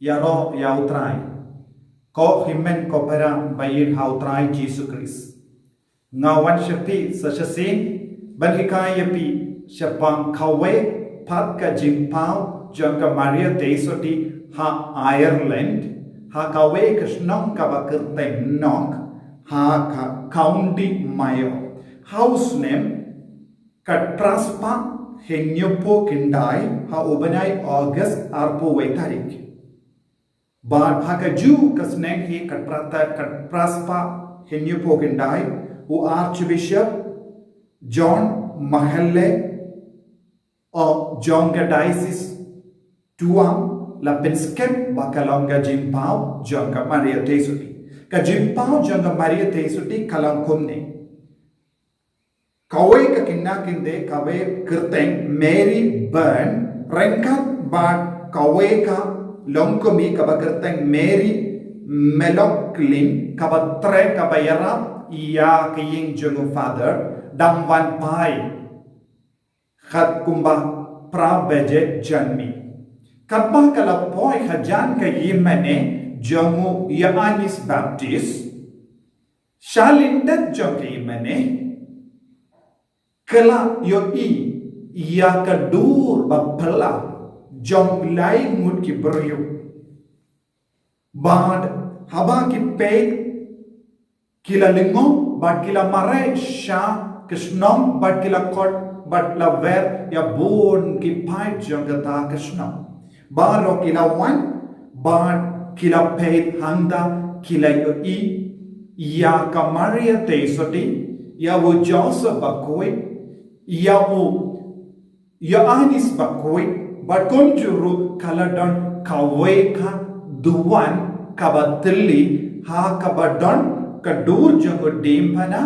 Yaro yautrai. Ko himen ko para bayid hautrai Jesus Christ. Ngawan shapi sasasin banhikai yapi shapang kawe pat ka jimpau jangka Maria Teisoti ha Ireland ha kawe kashnong kabakirteng nok ha ka county mayo house name katraspa henyopo kindai ha ubanai August arpo tarik. But hakaju kasneng hi katraspa henyopo kindai who Archbishop John Mahalle of Jonga Diocese Tuam la Pinskep Bakalonga Jimpau Jonga Maria Teisuti ka Jimpau Jonga Maria Teisuti Kalangkumne Kawe ka kinakinde kawe kirteng Mary Byrne Renkat Bad Kawe ka Longkomi kabakirteng Mary Meloklin kabatre kabayarap iya kaying jungo father damwan pai khat kumba prabeje janmi kabba kala poi khajan ka yimane jungo Yanis Baptist shalindet jong yimane kala yo iya kadur bapala jong lai mut ki beryu bad haba ki peg kila lingo but kila mare sha krishnam but kila kot but la ver ya bon ki pai jangata krishnam baro kila one but kila pay handa kila yo ya ka Maria Teisoti ya wo Joseph bakoi ya wo Yanis bakoi but konjuru kaladon kawe ka duwan kabatili ha kabadon kadur jongo dempana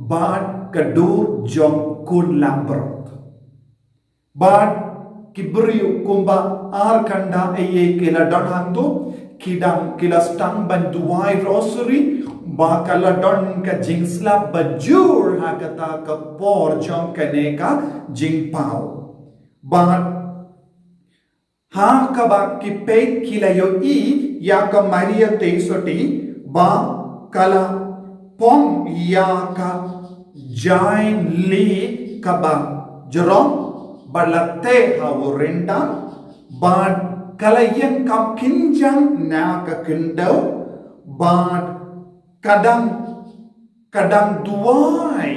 bad kadur jong kun lambrot bad kibriu kumba ar kanda eye kila don hantu kidang kila stang banduai rosary ba kala don ka jingsla bajur ha kata ka por jong kane ka jingpau bad ha kaba ki pet kila yo ya ka Maria Teisoti ba kala pom ya ka jain li kaba jerong balate hawurenda bad kala yang kam kinjang na ka kindo bad kadang duai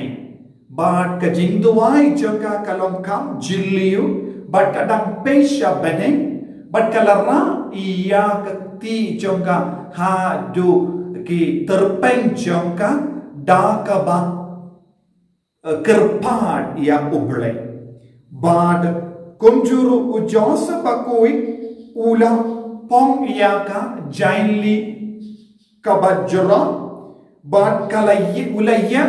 bad kajing duai joka kalong kam jiliu bad kadang pesha beneng bad kala ra iya ti jonga ha du ki terpeng jonga da ka ba kerpad ya uble bad kumjuru u Joseph bakoi ula pong ya ka jainli ka bajra bad kala yi ulaya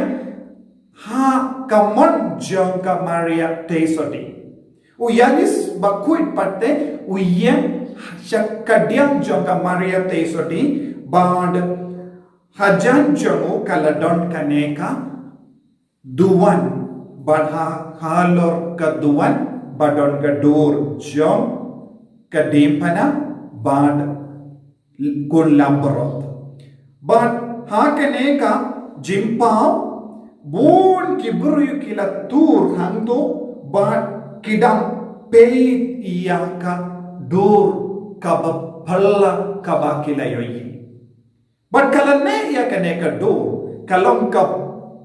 ha kamon jonga Maria Teisoti u Yanis bakoi patte u yen Shakadiang jonga Maria Teisoti bad hajan jongo kaladon kaneka duwan bad halor ka duwan badon ka dur jong kadempana bad kun lambrot bad kaneka jimpau bun kibru kila tur hanto bad kidam peit iyaka dur kaba palla kaba kilayoyi but kalane ya kaneka do kalong ka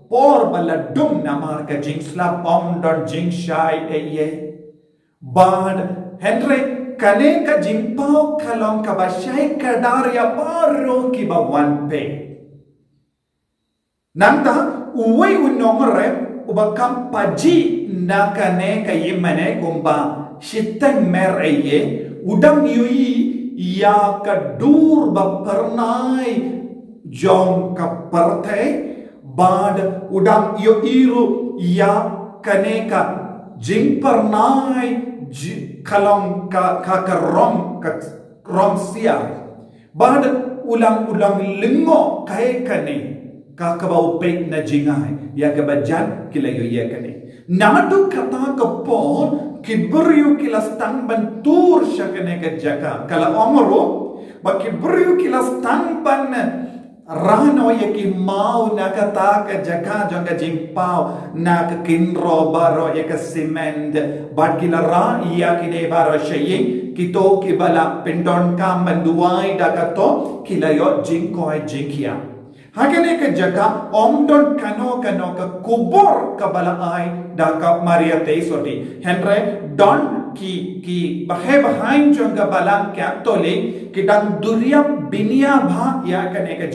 por bala dum namar ka jingsla pom don jingshai eye bad henry kaneka jimpao kalong kaba shai kadar ya paro ki ba one pe nanta uwe unomre ubakam paji na kaneka yimane kumba shitang mer eye udang yui ya kadur bapernai jong kaparte bad udang yo iru ya kaneka jing pernai kalong ka rom sia bad ulang lingo kai kane kakabau pek na jingai ya kabajan kilayo ya kane nadu kata kapon kiburiu kilas tang bantur syakane ke jaka kala omro ba kiburiu kilas tang ban rano yaki mau nakata ke jaka jonga jimpau nak kinro baro yaka cement bat kila ra yakine baro shayi kito kibala pindon kam banduai dakato kilayo jinkoi jinkia Hakane ke jaka omdon kano ka kubor kabala ai daka Maria teisoti Henry don ki behind jonga balang catholic kidang duria binia bha ya kane ke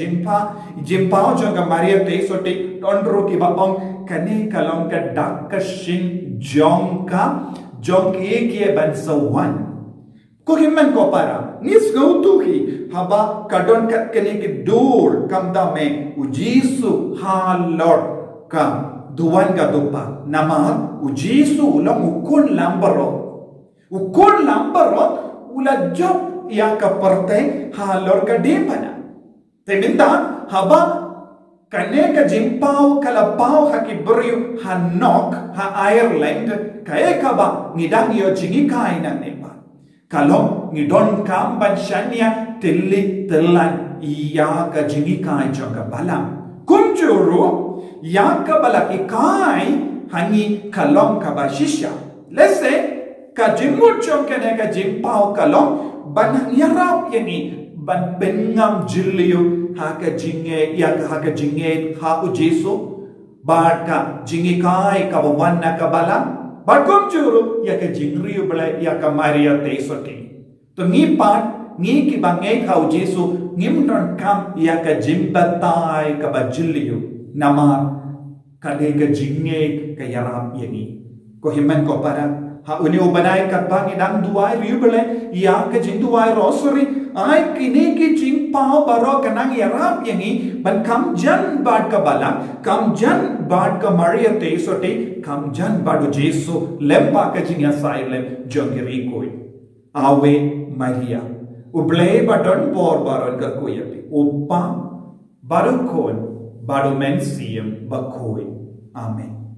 jimpao jonga Maria teisoti donro ki babong kane kalong ka dakashin jong ki bansawan ko himman ko para nis go tu hi haba kadon kat kene ke dur kam da me ujisu ha lord ka duwan ga dupa nama ujisu ulang ukun lambaro ula job ya ka parte ha lord ka depana teminda haba kane ka jimpau kala pau haki beriu hanok ha Ireland kaya ka ba ngidang yo jingi kaina nepa kalau ngidon kam banshania tilli telan iya ka jingi kai jonga balam kumjuru ya ka bala ikai hangi kalong ka bashisha let's say ka jimut jonga ne ka jimpau kalong ban yarap yani ban bengam jilliu ha ka jinge ya ka jinge ha ujisu ba ka jingi kai ka wanna ka balam Bakom juru ya ke jingriu bela ya ke Maria teisoti. To ngi pat ngi ki bangai kau Jesu ngimron kam ya ke jimbatai ke bajiliu nama kade ke jinge ke yarap yani. Ko himen ko para ha uni ubanai kat bangi dang duai riu bela ya ke jinduai rosary ai kini ki jimpau baro kanang yarap yani ban kam jan bad ka balang kam jan bad ka Maria teisoti kam jan badu Jesu lempa ka jinya sailem jongiri koi Ave Maria ublei badon por baron ka koyapi upa baru kon badu mensium bakoi amen